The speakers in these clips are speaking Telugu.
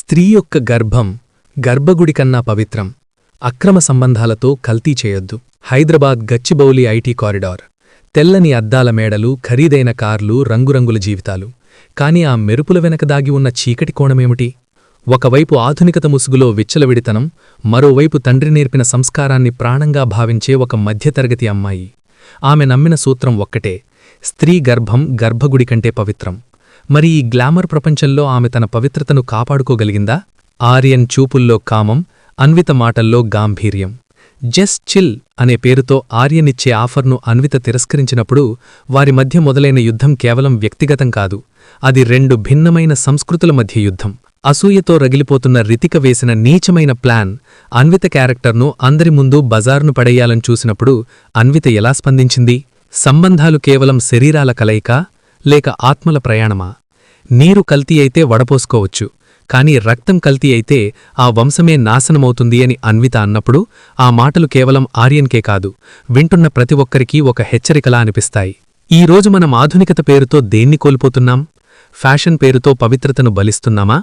స్త్రీ యొక్క గర్భం గర్భగుడి కన్నా పవిత్రం. అక్రమ సంబంధాలతో కల్తీ చేయొద్దు. Hyderabad Gachibowli IT corridor. తెల్లని అద్దాల మేడలు, ఖరీదైన కార్లు, రంగురంగుల జీవితాలు. కాని ఆ మెరుపుల వెనక దాగి ఉన్న చీకటి కోణమేమిటి? ఒకవైపు ఆధునికత ముసుగులో విచ్చలవిడితనం, మరోవైపు తండ్రి నేర్పిన సంస్కారాన్ని ప్రాణంగా భావించే ఒక మధ్యతరగతి అమ్మాయి. ఆమె నమ్మిన సూత్రం ఒక్కటే: స్త్రీ గర్భం గర్భగుడి కంటే పవిత్రం. మరి ఈ గ్లామర్ ప్రపంచంలో ఆమె తన పవిత్రతను కాపాడుకోగలిగిందా? ఆర్యన్ చూపుల్లో కామం, అన్విత మాటల్లో గాంభీర్యం. జస్ట్ చిల్ అనే పేరుతో ఆర్యనిచ్చే ఆఫర్ను అన్విత తిరస్కరించినప్పుడు వారి మధ్య మొదలైన యుద్ధం కేవలం వ్యక్తిగతం కాదు, అది రెండు భిన్నమైన సంస్కృతుల మధ్య యుద్ధం. అసూయతో రగిలిపోతున్న రితిక వేసిన నీచమైన ప్లాన్ అన్విత క్యారెక్టర్ను అందరి ముందు బజార్ను పడేయాలని చూసినప్పుడు అన్విత ఎలా స్పందించింది? సంబంధాలు కేవలం శరీరాల కలయికా లేక ఆత్మల ప్రయాణమా? నీరు కల్తీ అయితే వడపోసుకోవచ్చు, కాని రక్తం కల్తీ అయితే ఆ వంశమే నాశనమవుతుంది అని అన్విత అన్నప్పుడు ఆ మాటలు కేవలం ఆర్యన్కే కాదు, వింటున్న ప్రతి ఒక్కరికీ ఒక హెచ్చరికలా అనిపిస్తాయి. ఈరోజు మనం ఆధునికత పేరుతో దేన్ని కోల్పోతున్నాం? ఫ్యాషన్ పేరుతో పవిత్రతను బలిస్తున్నామా?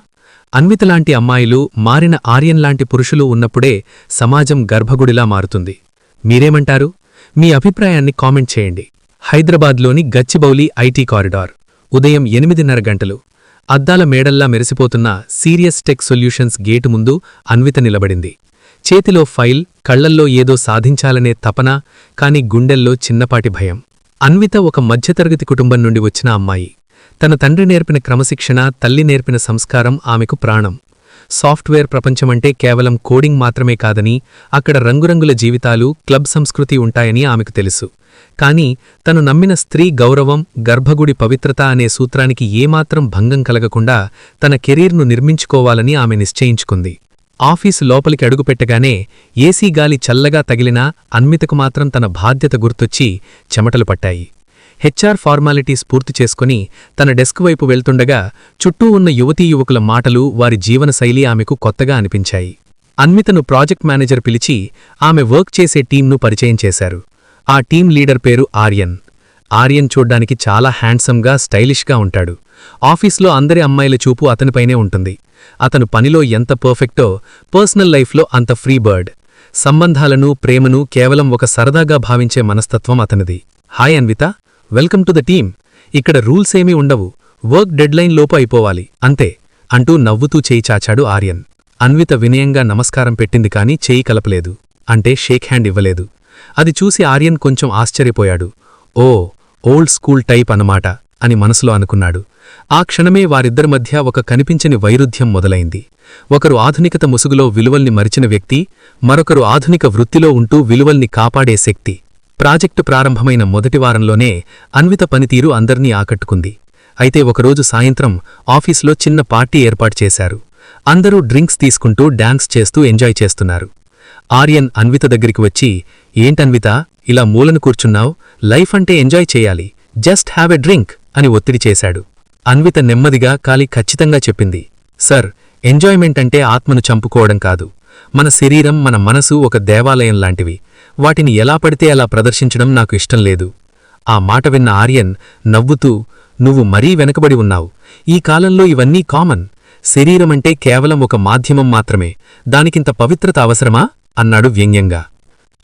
అన్వితలాంటి అమ్మాయిలు, మారిన ఆర్యన్లాంటి పురుషులు ఉన్నప్పుడే సమాజం గర్భగుడిలా మారుతుంది. మీరేమంటారు? మీ అభిప్రాయాన్ని కామెంట్ చేయండి. హైదరాబాద్లోని గచ్చిబౌలి ఐటీ కారిడార్. ఉదయం 8:30 గంటలు. అద్దాల మేడల్లా మెరిసిపోతున్న సీరియస్ టెక్ సొల్యూషన్స్ గేటు ముందు అన్విత నిలబడింది. చేతిలో ఫైల్, కళ్లల్లో ఏదో సాధించాలనే తపన, కాని గుండెల్లో చిన్నపాటి భయం. అన్విత ఒక మధ్యతరగతి కుటుంబం నుండి వచ్చిన అమ్మాయి. తన తండ్రి నేర్పిన క్రమశిక్షణ, తల్లి నేర్పిన సంస్కారం ఆమెకు ప్రాణం. సాఫ్ట్వేర్ ప్రపంచమంటే కేవలం కోడింగ్ మాత్రమే కాదని, అక్కడ రంగురంగుల జీవితాలు, క్లబ్ సంస్కృతి ఉంటాయని ఆమెకు తెలుసు. కాని తను నమ్మిన స్త్రీ గౌరవం, గర్భగుడి పవిత్రత అనే సూత్రానికి ఏమాత్రం భంగం కలగకుండా తన కెరీర్ను నిర్మించుకోవాలని ఆమె నిశ్చయించుకుంది. ఆఫీసు లోపలికి అడుగుపెట్టగానే ఏసీ గాలి చల్లగా తగిలినా అన్వితకు మాత్రం తన బాధ్యత గుర్తొచ్చి చెమటలు పట్టాయి. హెచ్ఆర్ ఫార్మాలిటీస్ పూర్తి చేసుకుని తన డెస్క్ వైపు వెళ్తుండగా చుట్టూ ఉన్న యువతీయువకుల మాటలు, వారి జీవనశైలి ఆమెకు కొత్తగా అనిపించాయి. అన్వితను ప్రాజెక్ట్ మేనేజర్ పిలిచి ఆమె వర్క్ చేసే టీంను పరిచయం చేశారు. ఆ టీం లీడర్ పేరు ఆర్యన్. ఆర్యన్ చూడ్డానికి చాలా హ్యాండ్సమ్గా, స్టైలిష్గా ఉంటాడు. ఆఫీస్లో అందరి అమ్మాయిల చూపు అతనిపైనే ఉంటుంది. అతను పనిలో ఎంత పర్ఫెక్టో పర్సనల్ లైఫ్లో అంత ఫ్రీ బర్డ్. సంబంధాలను, ప్రేమను కేవలం ఒక సరదాగా భావించే మనస్తత్వం అతనిది. Hi Anvitha, welcome to the team. ఇక్కడ రూల్స్ ఏమీ ఉండవు, వర్క్ డెడ్లైన్ లోపు అయిపోవాలి అంతే అంటూ నవ్వుతూ చేయి చాచాడు ఆర్యన్. అన్విత వినయంగా నమస్కారం పెట్టింది కాని చేయి కలపలేదు, అంటే షేక్ హ్యాండ్ ఇవ్వలేదు. అది చూసి ఆర్యన్ కొంచెం ఆశ్చర్యపోయాడు. ఓ, ఓల్డ్ స్కూల్ టైప్ అన్నమాట అని మనసులో అనుకున్నాడు. ఆ క్షణమే వారిద్దరి మధ్య ఒక కనిపించని వైరుధ్యం మొదలైంది. ఒకరు ఆధునికత ముసుగులో విలువల్ని మరిచిన వ్యక్తి, మరొకరు ఆధునిక వృత్తిలో ఉంటూ విలువల్ని కాపాడే శక్తి. ప్రాజెక్టు ప్రారంభమైన మొదటి వారంలోనే అన్విత పనితీరు అందర్నీ ఆకట్టుకుంది. అయితే ఒకరోజు సాయంత్రం ఆఫీస్లో చిన్న పార్టీ ఏర్పాటు చేశారు. అందరూ డ్రింక్స్ తీసుకుంటూ డాన్స్ చేస్తూ ఎంజాయ్ చేస్తున్నారు. ఆర్యన్ అన్విత దగ్గరికి వచ్చి, ఏంటన్విత ఇలా మూలను కూర్చున్నావ్? లైఫ్ అంటే ఎంజాయ్ చేయాలి, జస్ట్ హ్యావ్ ఎ డ్రింక్ అని ఒత్తిడి చేశాడు. అన్విత నెమ్మదిగా కాలి ఖచ్చితంగా చెప్పింది, సర్, ఎంజాయ్మెంట్ అంటే ఆత్మను చంపుకోవడం కాదు. మన శరీరం, మన మనసు ఒక దేవాలయం లాంటివి. వాటిని ఎలా పడితే అలా ప్రదర్శించడం నాకు ఇష్టం లేదు. ఆ మాట విన్న ఆర్యన్ నవ్వుతూ, నువ్వు మరీ వెనకబడి ఉన్నావు. ఈ కాలంలో ఇవన్నీ కామన్. శరీరమంటే కేవలం ఒక మాధ్యమం మాత్రమే, దానికింత పవిత్రత అవసరమా అన్నాడు వ్యంగ్యంగా.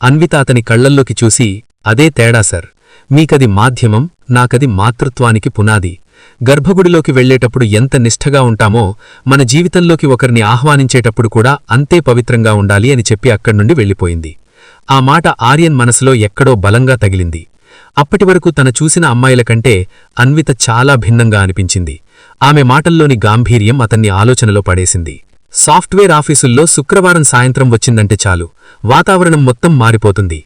అన్విత అతని కళ్లల్లోకి చూసి, అదే తేడా సర్. మీకది మాధ్యమం, నాకది మాతృత్వానికి పునాది. గర్భగుడిలోకి వెళ్లేటప్పుడు ఎంత నిష్ఠగా ఉంటామో, మన జీవితంలోకి ఒకరిని ఆహ్వానించేటప్పుడు కూడా అంతే పవిత్రంగా ఉండాలి అని చెప్పి అక్కడ్నుండి వెళ్ళిపోయింది. ఆ మాట ఆర్యన్ మనసులో ఎక్కడో బలంగా తగిలింది. అప్పటివరకు తన చూసిన అమ్మాయిల కంటే అన్విత చాలా భిన్నంగా అనిపించింది. ఆమె మాటల్లోని గాంభీర్యం అతన్ని ఆలోచనలో పడేసింది. సాఫ్ట్వేర్ ఆఫీసుల్లో శుక్రవారం సాయంత్రం వచ్చిందంటే చాలు, వాతావరణం మొత్తం మారిపోతుంది.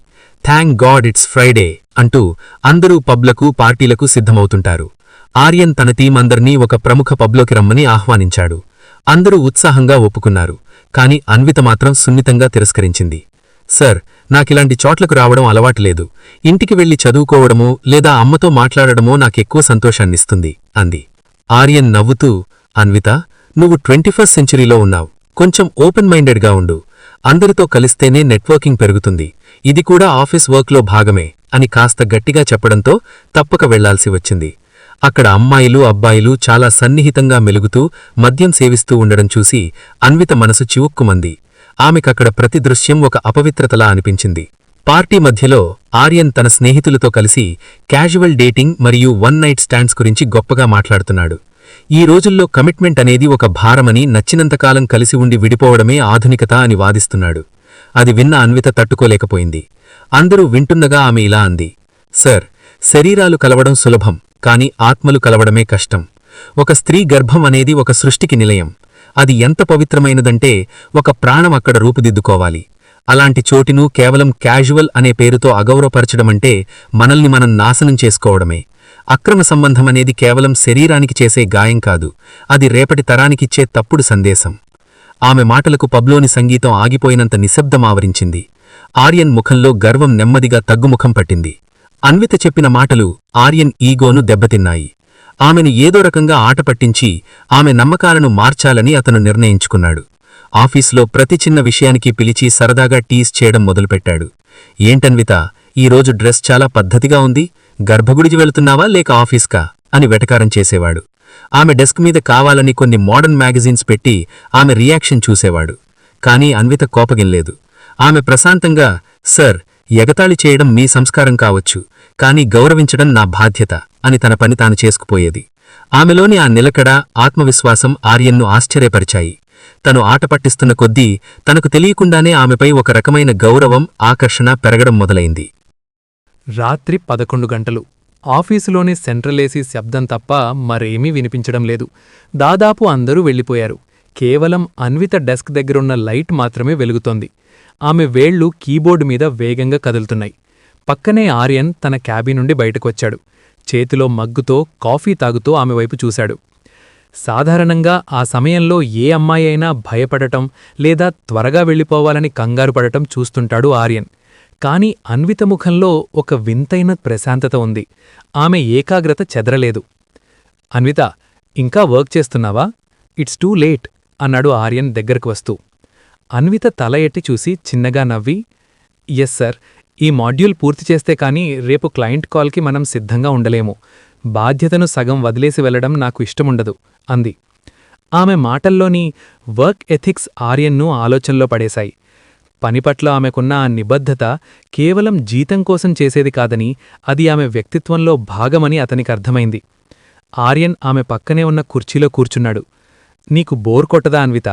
థ్యాంక్ గాడ్ ఇట్స్ ఫ్రైడే అంటూ అందరూ పబ్లకు, పార్టీలకు సిద్ధమవుతుంటారు. ఆర్యన్ తన టీం అందర్నీ ఒక ప్రముఖ పబ్లోకి రమ్మని ఆహ్వానించాడు. అందరూ ఉత్సాహంగా ఒప్పుకున్నారు. కాని అన్విత మాత్రం సున్నితంగా తిరస్కరించింది. సర్, నాకిలాంటి చోట్లకు రావడం అలవాటులేదు. ఇంటికి వెళ్లి చదువుకోవడమో లేదా అమ్మతో మాట్లాడడమో నాకెక్కువ సంతోషాన్నిస్తుంది అంది. ఆర్యన్ నవ్వుతూ, అన్విత, నువ్వు 21st సెంచరీలో ఉన్నావు. కొంచెం ఓపెన్ మైండెడ్గా ఉండు. అందరితో కలిస్తేనే నెట్వర్కింగ్ పెరుగుతుంది. ఇది కూడా ఆఫీస్ వర్క్లో భాగమే అని కాస్త గట్టిగా చెప్పడంతో తప్పక వెళ్లాల్సి వచ్చింది. అక్కడ అమ్మాయిలు అబ్బాయిలు చాలా సన్నిహితంగా మెలుగుతూ మద్యం సేవిస్తూ ఉండడం చూసి అన్విత మనసు చివుక్కుమంది. ఆమెకక్కడ ప్రతి దృశ్యం ఒక అపవిత్రతలా అనిపించింది. పార్టీ మధ్యలో ఆర్యన్ తన స్నేహితులతో కలిసి క్యాజువల్ డేటింగ్ మరియు వన్ నైట్ స్టాండ్స్ గురించి గొప్పగా మాట్లాడుతున్నాడు. ఈ రోజుల్లో కమిట్మెంట్ అనేది ఒక భారమని, నచ్చినంతకాలం కలిసి ఉండి విడిపోవడమే ఆధునికత అని వాదిస్తున్నాడు. అది విన్న అన్విత తట్టుకోలేకపోయింది. అందరూ వింటున్నగా ఆమె ఇలా అంది, సర్, శరీరాలు కలవడం సులభం, కాని ఆత్మలు కలవడమే కష్టం. ఒక స్త్రీ గర్భం అనేది ఒక సృష్టికి నిలయం. అది ఎంత పవిత్రమైనదంటే ఒక ప్రాణం అక్కడ రూపుదిద్దుకోవాలి. అలాంటి చోటిను కేవలం క్యాజువల్ అనే పేరుతో అగౌరవపరచడమంటే మనల్ని మనం నాశనం చేసుకోవడమే. అక్రమ సంబంధమనేది కేవలం శరీరానికి చేసే గాయం కాదు, అది రేపటి తరానికిచ్చే తప్పుడు సందేశం. ఆమె మాటలకు పబ్లోని సంగీతం ఆగిపోయినంత నిశ్శబ్దం ఆవరించింది. ఆర్యన్ ముఖంలో గర్వం నెమ్మదిగా తగ్గుముఖం పట్టింది. అన్విత చెప్పిన మాటలు ఆర్యన్ ఈగోను దెబ్బతిన్నాయి. ఆమెను ఏదో రకంగా ఆటపట్టించి ఆమె నమ్మకాలను మార్చాలని అతను నిర్ణయించుకున్నాడు. ఆఫీసులో ప్రతి చిన్న విషయానికి పిలిచి సరదాగా టీజ్ చేయడం మొదలుపెట్టాడు. ఏంటన్విత, ఈరోజు డ్రెస్ చాలా పద్ధతిగా ఉంది, గర్భగుడికి వెళుతున్నావా లేక ఆఫీస్కా అని వెటకారం చేసేవాడు. ఆమె డెస్క్ మీద కావాలని కొన్ని మోడర్న్ మ్యాగజైన్స్ పెట్టి ఆమె రియాక్షన్ చూసేవాడు. కానీ అన్విత కోపగిల్లేదు. ఆమె ప్రశాంతంగా, సర్, ఎగతాళి చేయడం మీ సంస్కారం కావచ్చు, కానీ గౌరవించడం నా బాధ్యత అని తన పని తాను చేసుకుపోయేది. ఆమెలోని ఆ నిలకడ, ఆత్మవిశ్వాసం ఆర్యన్ను ఆశ్చర్యపరిచాయి. తను ఆట పట్టిస్తున్న కొద్దీ తనకు తెలియకుండానే ఆమెపై ఒక రకమైన గౌరవం, ఆకర్షణ పెరగడం మొదలైంది. రాత్రి 11 గంటలు. ఆఫీసులోని సెంట్రల్ ఏసీ శబ్దం తప్ప మరేమీ వినిపించడం లేదు. దాదాపు అందరూ వెళ్ళిపోయారు. కేవలం అన్విత డెస్క్ దగ్గరున్న లైట్ మాత్రమే వెలుగుతోంది. ఆమె వేళ్లు కీబోర్డు మీద వేగంగా కదులుతున్నాయి. పక్కనే ఆర్యన్ తన క్యాబిన్ నుండి బయటకొచ్చాడు. చేతిలో మగ్గుతో కాఫీ తాగుతూ ఆమె వైపు చూశాడు. సాధారణంగా ఆ సమయంలో ఏ అమ్మాయి అయినా భయపడటం లేదా త్వరగా వెళ్ళిపోవాలని కంగారుపడటం చూస్తుంటాడు ఆర్యన్. కాని అన్విత ముఖంలో ఒక వింతైన ప్రశాంతత ఉంది. ఆమె ఏకాగ్రత చెదరలేదు. అన్విత, ఇంకా వర్క్ చేస్తున్నావా? ఇట్స్ టూ లేట్ అన్నాడు ఆర్యన్ దగ్గరకు వస్తూ. అన్విత తల ఎట్టి చూసి చిన్నగా నవ్వి, ఎస్ సర్, ఈ మాడ్యూల్ పూర్తి చేస్తే కానీ రేపు క్లయింట్ కాల్కి మనం సిద్ధంగా ఉండలేము. బాధ్యతను సగం వదిలేసి వెళ్లడం నాకు ఇష్టముండదు అంది. ఆమె మాటల్లోని వర్క్ ఎథిక్స్ ఆర్యన్ను ఆలోచనలో పడేశాయి. పనిపట్ల ఆమెకున్న ఆ నిబద్ధత కేవలం జీతం కోసం చేసేది కాదని, అది ఆమె వ్యక్తిత్వంలో భాగమని అతనికి అర్థమైంది. ఆర్యన్ ఆమె పక్కనే ఉన్న కుర్చీలో కూర్చున్నాడు. నీకు బోర్ కొట్టదా అన్విత?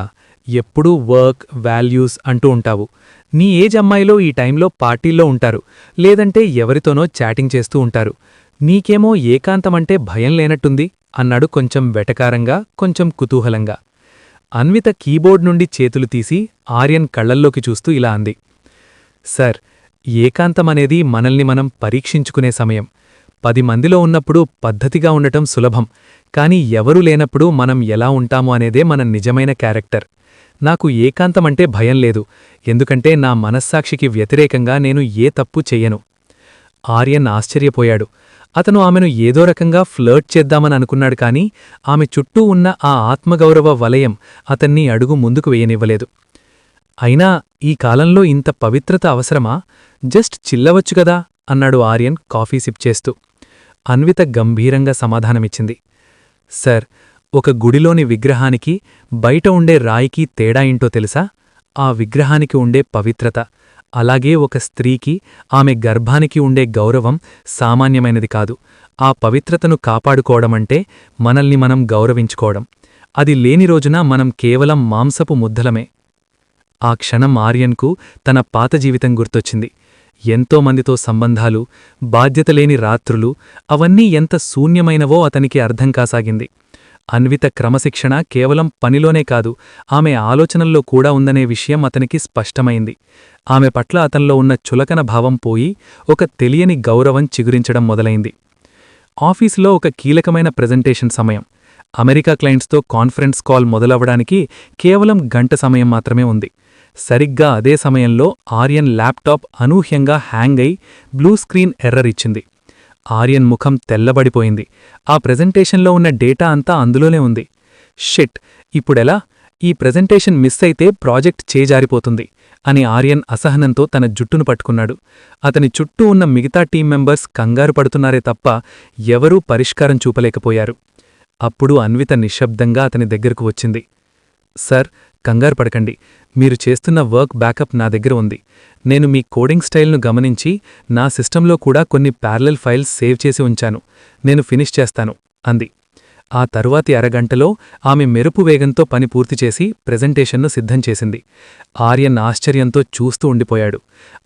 ఎప్పుడూ వర్క్, వాల్యూస్ అంటూ ఉంటావు. నీ ఏజ్ అమ్మాయిలో ఈ టైంలో పార్టీల్లో ఉంటారు, లేదంటే ఎవరితోనో చాటింగ్ చేస్తూ ఉంటారు. నీకేమో ఏకాంతమంటే భయం లేనట్టుంది అన్నాడు కొంచెం వెటకారంగా, కొంచెం కుతూహలంగా. అన్విత కీబోర్డ్ నుండి చేతులు తీసి ఆర్యన్ కళ్లల్లోకి చూస్తూ ఇలా అంది, సర్, ఏకాంతమనేది మనల్ని మనం పరీక్షించుకునే సమయం. 10 మందిలో ఉన్నప్పుడు పద్ధతిగా ఉండటం సులభం, కాని ఎవరూ లేనప్పుడు మనం ఎలా ఉంటాము అనేదే మన నిజమైన క్యారెక్టర్. నాకు ఏకాంతమంటే భయం లేదు, ఎందుకంటే నా మనస్సాక్షికి వ్యతిరేకంగా నేను ఏ తప్పు చెయ్యను. ఆర్యన్ ఆశ్చర్యపోయాడు. అతను ఆమెను ఏదో రకంగా ఫ్లర్ట్ చేద్దామని అనుకున్నాడు, కానీ ఆమె చుట్టూ ఉన్న ఆ ఆత్మగౌరవ వలయం అతన్ని అడుగు ముందుకు వేయనివ్వలేదు. అయినా ఈ కాలంలో ఇంత పవిత్రత అవసరమా? జస్ట్ చిల్లవచ్చుగదా అన్నాడు ఆర్యన్ కాఫీ సిప్ చేస్తూ. అన్విత గంభీరంగా సమాధానమిచ్చింది, సర్, ఒక గుడిలోని విగ్రహానికి బయట ఉండే రాయికి తేడా ఏంటో తెలుసా? ఆ విగ్రహానికి ఉండే పవిత్రత. అలాగే ఒక స్త్రీకి ఆమె గర్భానికి ఉండే గౌరవం సామాన్యమైనది కాదు. ఆ పవిత్రతను కాపాడుకోవడమంటే మనల్ని మనం గౌరవించుకోవడం. అది లేని రోజున మనం కేవలం మాంసపు ముద్దలమే. ఆ క్షణం ఆర్యన్కు తన పాత జీవితం గుర్తొచ్చింది. ఎంతోమందితో సంబంధాలు, బాధ్యతలేని రాత్రులు, అవన్నీ ఎంత శూన్యమైనవో అతనికి అర్థం కాసాగింది. అన్విత క్రమశిక్షణ కేవలం పనిలోనే కాదు, ఆమె ఆలోచనల్లో కూడా ఉందనే విషయం అతనికి స్పష్టమైంది. ఆమె పట్ల అతనిలో ఉన్న చులకన భావం పోయి ఒక తెలియని గౌరవం చిగురించడం మొదలైంది. ఆఫీసులో ఒక కీలకమైన ప్రెజెంటేషన్ సమయం. అమెరికా క్లయింట్స్తో కాన్ఫరెన్స్ కాల్ మొదలవడానికి కేవలం గంట సమయం మాత్రమే ఉంది. సరిగ్గా అదే సమయంలో ఆర్యన్ ల్యాప్టాప్ అనూహ్యంగా హ్యాంగ్ అయి బ్లూ స్క్రీన్ ఎర్రర్ ఇచ్చింది. ఆర్యన్ ముఖం తెల్లబడిపోయింది. ఆ ప్రెజెంటేషన్లో ఉన్న డేటా అంతా అందులోనే ఉంది. షిట్, ఇప్పుడెలా? ఈ ప్రెజెంటేషన్ మిస్ అయితే ప్రాజెక్ట్ చేజారిపోతుంది. అని ఆర్యన్ అసహనంతో తన జుట్టును పట్టుకున్నాడు. అతని చుట్టూ ఉన్న మిగతా టీం మెంబర్స్ కంగారు పడుతున్నారే తప్ప ఎవరూ పరిష్కారం చూపలేకపోయారు. అప్పుడు అన్విత నిశ్శబ్దంగా అతని దగ్గరకు వచ్చింది. సార్, కంగారు పడకండి. మీరు చేస్తున్న వర్క్ బ్యాకప్ నా దగ్గర ఉంది. నేను మీ కోడింగ్ స్టైల్ను గమనించి నా సిస్టంలో కూడా కొన్ని ప్యారలల్ ఫైల్స్ సేవ్ చేసి ఉంచాను. నేను ఫినిష్ చేస్తాను అంది. ఆ తరువాతి అరగంటలో ఆమె మెరుపు వేగంతో పని పూర్తిచేసి ప్రెజెంటేషన్ను సిద్ధం చేసింది. ఆర్యన్ ఆశ్చర్యంతో చూస్తూ ఉండిపోయాడు.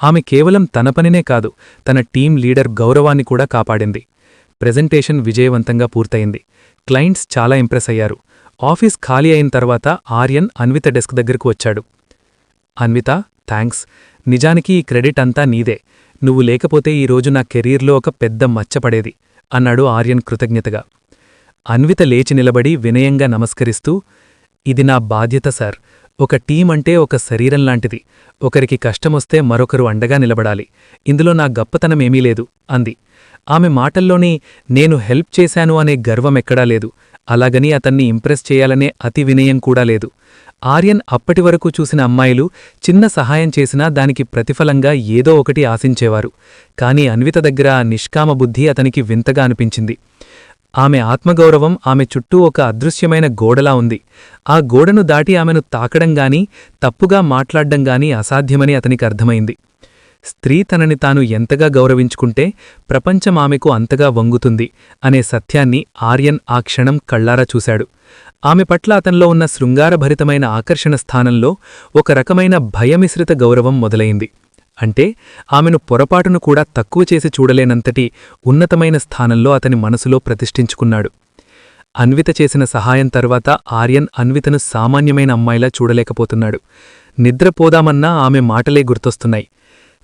ఆమె కేవలం తన పనినే కాదు, తన టీం లీడర్ గౌరవాన్ని కూడా కాపాడింది. ప్రెజెంటేషన్ విజయవంతంగా పూర్తయింది. క్లయింట్స్ చాలా ఇంప్రెస్ అయ్యారు. ఆఫీస్ ఖాళీ అయిన తర్వాత ఆర్యన్ అన్విత డెస్క్ దగ్గరకు వచ్చాడు. అన్విత, థ్యాంక్స్. నిజానికి ఈ క్రెడిట్ అంతా నీదే. నువ్వు లేకపోతే ఈరోజు నా కెరీర్లో ఒక పెద్ద మచ్చపడేది అన్నాడు ఆర్యన్ కృతజ్ఞతగా. అన్విత లేచి నిలబడి వినయంగా నమస్కరిస్తూ, ఇది నా బాధ్యత సార్. ఒక టీం అంటే ఒక శరీరం లాంటిది. ఒకరికి కష్టమొస్తే మరొకరు అండగా నిలబడాలి. ఇందులో నా గొప్పతనమేమీ లేదు అంది. ఆమె మాటల్లోని నేను హెల్ప్ చేశాను అనే గర్వమెక్కడా లేదు. అలాగని అతన్ని ఇంప్రెస్ చేయాలనే అతి వినయం కూడా లేదు. ఆర్యన్ అప్పటివరకు చూసిన అమ్మాయిలు చిన్న సహాయం చేసినా దానికి ప్రతిఫలంగా ఏదో ఒకటి ఆశించేవారు. కాని అన్విత దగ్గర ఆ నిష్కామ బుద్ధి అతనికి వింతగా అనిపించింది. ఆమె ఆత్మగౌరవం ఆమె చుట్టూ ఒక అదృశ్యమైన గోడలా ఉంది. ఆ గోడను దాటి ఆమెను తాకడంగానీ తప్పుగా మాట్లాడ్డంగానీ అసాధ్యమని అతనికి అర్థమైంది. స్త్రీ తనని తాను ఎంతగా గౌరవించుకుంటే ప్రపంచం ఆమెకు అంతగా వంగుతుంది అనే సత్యాన్ని ఆర్యన్ ఆ క్షణం కళ్లారా చూశాడు. ఆమె పట్ల అతనిలో ఉన్న శృంగారభరితమైన ఆకర్షణ స్థానంలో ఒక రకమైన భయమిశ్రిత గౌరవం మొదలైంది. అంటే ఆమెను పొరపాటును కూడా తక్కువ చేసి చూడలేనంతటి ఉన్నతమైన స్థానంలో అతని మనసులో ప్రతిష్ఠించుకున్నాడు. అన్విత చేసిన సహాయం తర్వాత ఆర్యన్ అన్వితను సామాన్యమైన అమ్మాయిలా చూడలేకపోతున్నాడు. నిద్రపోదామన్నా ఆమె మాటలే గుర్తొస్తున్నాయి.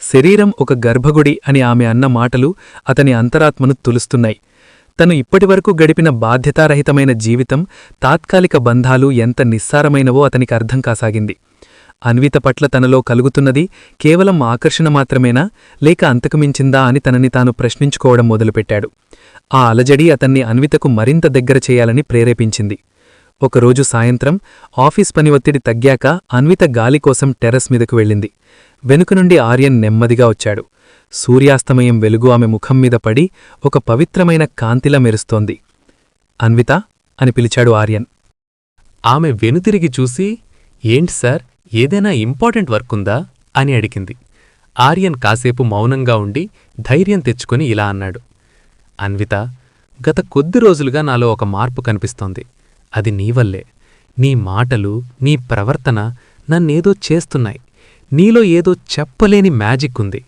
శరీరం ఒక గర్భగుడి అని ఆమె అన్న మాటలు అతని అంతరాత్మను తులుస్తున్నాయి. తను ఇప్పటివరకు గడిపిన బాధ్యతారహితమైన జీవితం, తాత్కాలిక బంధాలు ఎంత నిస్సారమైనవో అతనికి అర్థం కాసాగింది. అన్విత పట్ల తనలో కలుగుతున్నది కేవలం ఆకర్షణ మాత్రమేనా, లేక అంతకుమించిందా అని తనని తాను ప్రశ్నించుకోవడం మొదలుపెట్టాడు. ఆ అలజడి అతన్ని అన్వితకు మరింత దగ్గర చేయాలని ప్రేరేపించింది. ఒకరోజు సాయంత్రం ఆఫీస్ పని ఒత్తిడి తగ్గాక అన్విత గాలి కోసం టెర్రస్ మీదకు వెళ్ళింది. వెనుక నుండి ఆర్యన్ నెమ్మదిగా వచ్చాడు. సూర్యాస్తమయం వెలుగు ఆమె ముఖం మీద పడి ఒక పవిత్రమైన కాంతిలా మెరుస్తోంది. అన్విత అని పిలిచాడు ఆర్యన్. ఆమె వెనుతిరిగి చూసి, ఏంటి సార్, ఏదైనా ఇంపార్టెంట్ వర్కుందా అని అడిగింది. ఆర్యన్ కాసేపు మౌనంగా ఉండి ధైర్యం తెచ్చుకుని ఇలా అన్నాడు. అన్విత, గత కొద్ది రోజులుగా నాలో ఒక మార్పు కనిపిస్తోంది. అది నీవల్లే. నీ మాటలు, నీ ప్రవర్తన నన్నేదో చేస్తున్నాయి. నీలో ఏదో చెప్పలేని మ్యాజిక్ ఉంది.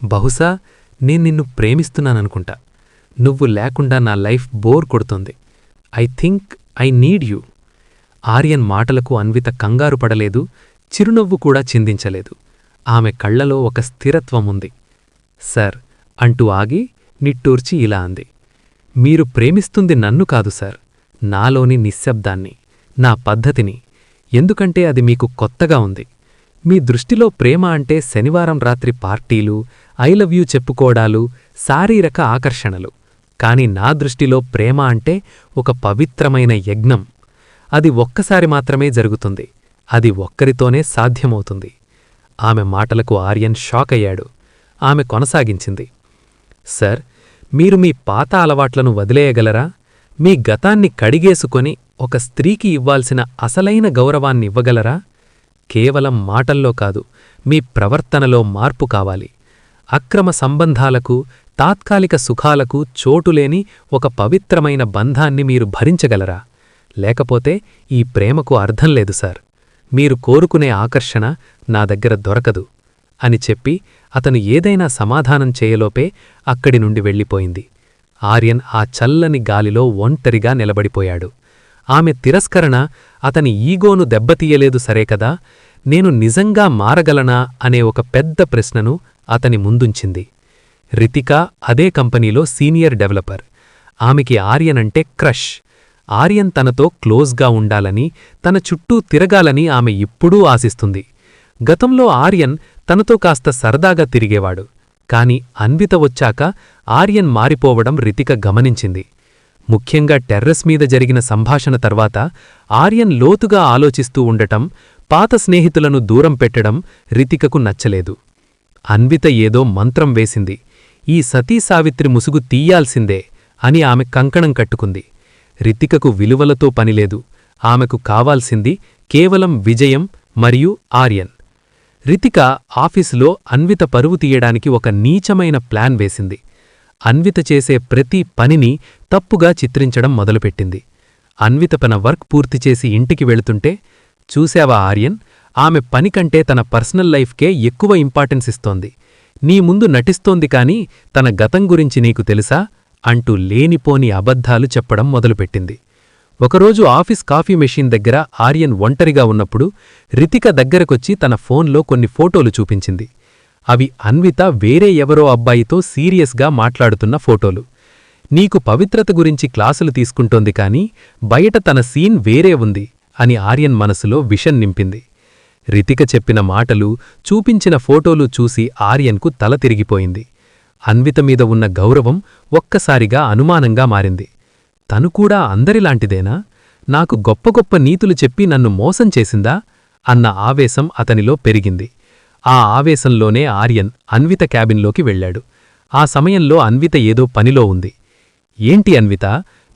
బహుశా నేను నిన్ను ప్రేమిస్తున్నాననుకుంటా. నువ్వు లేకుండా నా లైఫ్ బోర్ కొడుతుంది. I think I need you. Aryan మాటలకు అన్విత కంగారు పడలేదు, చిరునవ్వు కూడా చిందించలేదు. ఆమె కళ్లలో ఒక స్థిరత్వముంది. సార్ అంటూ ఆగి నిట్టూర్చి ఇలా అంది. మీరు ప్రేమిస్తుంది నన్ను కాదు సార్, నాలోని నిశ్శబ్దాన్ని, నా పద్ధతిని. ఎందుకంటే అది మీకు కొత్తగా ఉంది. మీ దృష్టిలో ప్రేమ అంటే శనివారం రాత్రి పార్టీలు, ఐ లవ్ యూ చెప్పుకోడాలు, శారీరక ఆకర్షణలు. కాని నా దృష్టిలో ప్రేమ అంటే ఒక పవిత్రమైన యజ్ఞం. అది ఒక్కసారి మాత్రమే జరుగుతుంది. అది ఒక్కరితోనే సాధ్యమవుతుంది. ఆమె మాటలకు ఆర్యన్ షాక్ అయ్యాడు. ఆమె కొనసాగించింది. సార్, మీరు మీ పాత అలవాట్లను వదిలేయగలరా? మీ గతాన్ని కడిగేసుకొని ఒక స్త్రీకి ఇవ్వాల్సిన అసలైన గౌరవాన్నివ్వగలరా? కేవలం మాటల్లో కాదు, మీ ప్రవర్తనలో మార్పు కావాలి. అక్రమ సంబంధాలకు, తాత్కాలిక సుఖాలకు చోటులేని ఒక పవిత్రమైన బంధాన్ని మీరు భరించగలరా? లేకపోతే ఈ ప్రేమకు అర్థం లేదు సార్. మీరు కోరుకునే ఆకర్షణ నా దగ్గర దొరకదు అని చెప్పి అతను ఏదైనా సమాధానం చేయలోపే అక్కడి నుండి వెళ్ళిపోయింది. ఆర్యన్ ఆ చల్లని గాలిలో ఒంటరిగా నిలబడిపోయాడు. ఆమె తిరస్కరణ అతని ఈగోను దెబ్బతీయలేదు సరేకదా, నేను నిజంగా మారగలనా అనే ఒక పెద్ద ప్రశ్నను అతని ముందుంచింది. రితిక అదే కంపెనీలో సీనియర్ డెవలపర్. ఆమెకి ఆర్యన్ అంటే క్రష్. ఆర్యన్ తనతో క్లోజ్గా ఉండాలని, తన చుట్టూ తిరగాలని ఆమె ఇప్పుడూ ఆశిస్తుంది. గతంలో ఆర్యన్ తనతో కాస్త సరదాగా తిరిగేవాడు. కాని అన్విత వచ్చాక ఆర్యన్ మారిపోవడం రితిక గమనించింది. ముఖ్యంగా టెర్రస్ మీద జరిగిన సంభాషణ తర్వాత ఆర్యన్ లోతుగా ఆలోచిస్తూ ఉండటం, పాత స్నేహితులను దూరం పెట్టడం రితికకు నచ్చలేదు. అన్విత ఏదో మంత్రం వేసింది. ఈ సతీసావిత్రి ముసుగు తీయాల్సిందే అని ఆమె కంకణం కట్టుకుంది. రితికకు విలువలతో పనిలేదు. ఆమెకు కావాల్సింది కేవలం విజయం మరియు ఆర్యన్. రితిక ఆఫీసులో అన్విత పరువు తీయడానికి ఒక నీచమైన ప్లాన్ వేసింది. అన్విత చేసే ప్రతి పనిని తప్పుగా చిత్రించడం మొదలుపెట్టింది. అన్విత తన వర్క్ పూర్తిచేసి ఇంటికి వెళుతుంటే, చూశావా ఆర్యన్, ఆమె పనికంటే తన పర్సనల్ లైఫ్కే ఎక్కువ ఇంపార్టెన్స్ ఇస్తోంది. నీ ముందు నటిస్తోంది కాని తన గతం గురించి నీకు తెలుసా అంటూ లేనిపోని అబద్ధాలు చెప్పడం మొదలుపెట్టింది. ఒకరోజు ఆఫీస్ కాఫీ మెషీన్ దగ్గర ఆర్యన్ ఒంటరిగా ఉన్నప్పుడు రితిక దగ్గరకొచ్చి తన ఫోన్లో కొన్ని ఫోటోలు చూపించింది. అవి అన్విత వేరే ఎవరో అబ్బాయితో సీరియస్గా మాట్లాడుతున్న ఫోటోలు. నీకు పవిత్రత గురించి క్లాసులు తీసుకుంటోంది కాని బయట తన సీన్ వేరే ఉంది అని ఆర్యన్ మనసులో విషం నింపింది. రితిక చెప్పిన మాటలు, చూపించిన ఫోటోలు చూసి ఆర్యన్కు తల తిరిగిపోయింది. అన్విత మీద ఉన్న గౌరవం ఒక్కసారిగా అనుమానంగా మారింది. తను కూడా అందరిలాంటిదేనా? నాకు గొప్ప గొప్ప నీతులు చెప్పి నన్ను మోసం చేసిందా అన్న ఆవేశం అతనిలో పెరిగింది. ఆ ఆవేశంలోనే ఆర్యన్ అన్విత క్యాబిన్లోకి వెళ్లాడు. ఆ సమయంలో అన్విత ఏదో పనిలో ఉంది. ఏంటి అన్విత,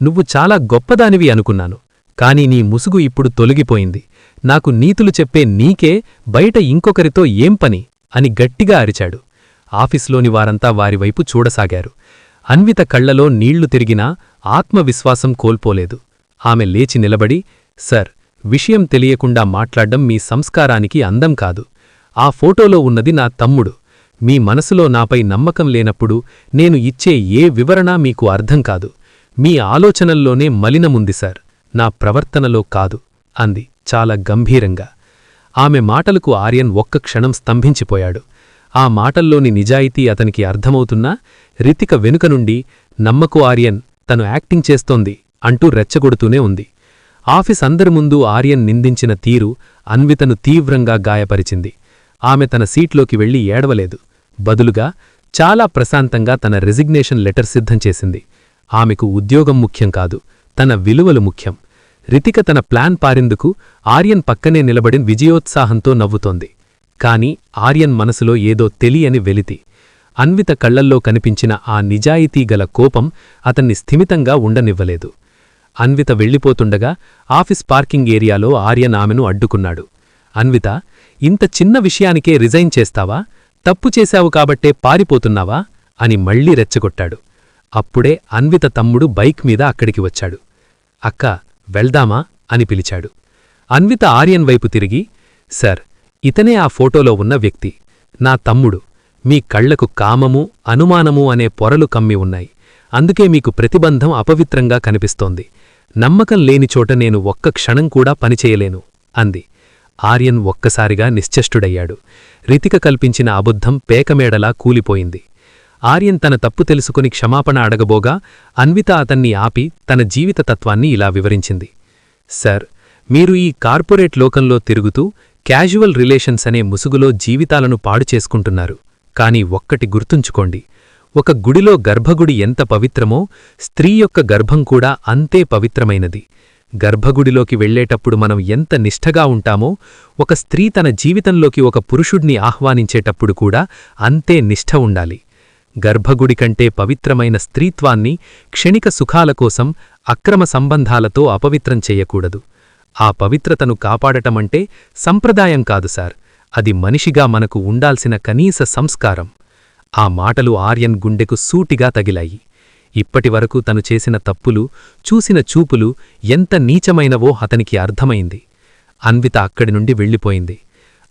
నువ్వు చాలా గొప్పదానివి అనుకున్నాను. కాని నీ ముసుగు ఇప్పుడు తొలగిపోయింది. నాకు నీతులు చెప్పే నీకే బయట ఇంకొకరితో ఏం పని అని గట్టిగా అరిచాడు. ఆఫీస్లోని వారంతా వారివైపు చూడసాగారు. అన్విత కళ్లలో నీళ్లు తిరిగినా ఆత్మవిశ్వాసం కోల్పోలేదు. ఆమె లేచి నిలబడి, సర్, విషయం తెలియకుండా మాట్లాడ్డం మీ సంస్కారానికి అందం కాదు. ఆ ఫోటోలో ఉన్నది నా తమ్ముడు. మీ మనసులో నాపై నమ్మకం లేనప్పుడు నేను ఇచ్చే ఏ వివరణ మీకు అర్థం కాదు. మీ ఆలోచనల్లోనే మలినముంది సార్, నా ప్రవర్తనలో కాదు అంది చాలా గంభీరంగా. ఆమె మాటలకు ఆర్యన్ ఒక్క క్షణం స్తంభించిపోయాడు. ఆ మాటల్లోని నిజాయితీ అతనికి అర్థమవుతున్నా రితిక వెనుక నుండి, నమ్మకు ఆర్యన్, తను యాక్టింగ్ చేస్తోంది అంటూ రెచ్చగొడుతూనే ఉంది. ఆఫీస్ అందరి ముందు ఆర్యన్ నిందించిన తీరు అన్వితను తీవ్రంగా గాయపరిచింది. ఆమె తన సీట్లోకి వెళ్లి ఏడవలేదు. బదులుగా చాలా ప్రశాంతంగా తన రిజిగ్నేషన్ లెటర్ సిద్ధం చేసింది. ఆమెకు ఉద్యోగం ముఖ్యం కాదు, తన విలువలు ముఖ్యం. రితిక తన ప్లాన్ పారేందుకు ఆర్యన్ పక్కనే నిలబడి విజయోత్సాహంతో నవ్వుతోంది. కాని ఆర్యన్ మనసులో ఏదో తెలియని వెలితి. అన్విత కళ్లల్లో కనిపించిన ఆ నిజాయితీగల కోపం అతన్ని స్థిమితంగా ఉండనివ్వలేదు. అన్విత వెళ్ళిపోతుండగా ఆఫీస్ పార్కింగ్ ఏరియాలో ఆర్యన్ ఆమెను అడ్డుకున్నాడు. అన్విత, ఇంత చిన్న విషయానికే రిజైన్ చేస్తావా? తప్పు చేశావు కాబట్టే పారిపోతున్నావా అని మళ్లీ రెచ్చగొట్టాడు. అప్పుడే అన్విత తమ్ముడు బైక్ మీద అక్కడికి వచ్చాడు. అక్క, వెళ్దామా అని పిలిచాడు. అన్విత ఆర్యన్ వైపు తిరిగి, సర్, ఇతనే ఆ ఫోటోలో ఉన్న వ్యక్తి, నా తమ్ముడు. మీ కళ్లకు కామము, అనుమానము అనే పొరలు కమ్మి ఉన్నాయి. అందుకే మీకు ప్రతిబంధం అపవిత్రంగా కనిపిస్తోంది. నమ్మకం లేని చోట నేను ఒక్క క్షణం కూడా పనిచేయలేను అంది. ఆర్యన్ ఒక్కసారిగా నిశ్చష్టుడయ్యాడు. రితిక కల్పించిన అబద్ధం పేకమేడలా కూలిపోయింది. ఆర్యన్ తన తప్పు తెలుసుకుని క్షమాపణ అడగబోగా అన్విత అతన్ని ఆపి తన జీవిత తత్వాన్ని ఇలా వివరించింది. సర్, మీరు ఈ కార్పొరేట్ లోకంలో తిరుగుతూ క్యాజువల్ రిలేషన్స్ అనే ముసుగులో జీవితాలను పాడు చేసుకుంటున్నారు. కాని ఒక్కటి గుర్తుంచుకోండి, ఒక గుడిలో గర్భగుడి ఎంత పవిత్రమో స్త్రీ యొక్క గర్భం కూడా అంతే పవిత్రమైనది. గర్భగుడిలోకి వెళ్లేటప్పుడు మనం ఎంత నిష్ఠగా ఉంటామో, ఒక స్త్రీ తన జీవితంలోకి ఒక పురుషుడ్ని ఆహ్వానించేటప్పుడు కూడా అంతే నిష్ఠ ఉండాలి. గర్భగుడి కంటే పవిత్రమైన స్త్రీత్వాన్ని క్షణిక సుఖాల కోసం అక్రమ సంబంధాలతో అపవిత్రం చెయ్యకూడదు. ఆ పవిత్రతను కాపాడటమంటే సంప్రదాయం కాదు సార్, అది మనిషిగా మనకు ఉండాల్సిన కనీస సంస్కారం. ఆ మాటలు ఆర్యన్ గుండెకు సూటిగా తగిలాయి. ఇప్పటివరకు తను చేసిన తప్పులు, చూసిన చూపులు ఎంత నీచమైనవో అతనికి అర్థమైంది. అన్విత అక్కడి నుండి వెళ్ళిపోయింది.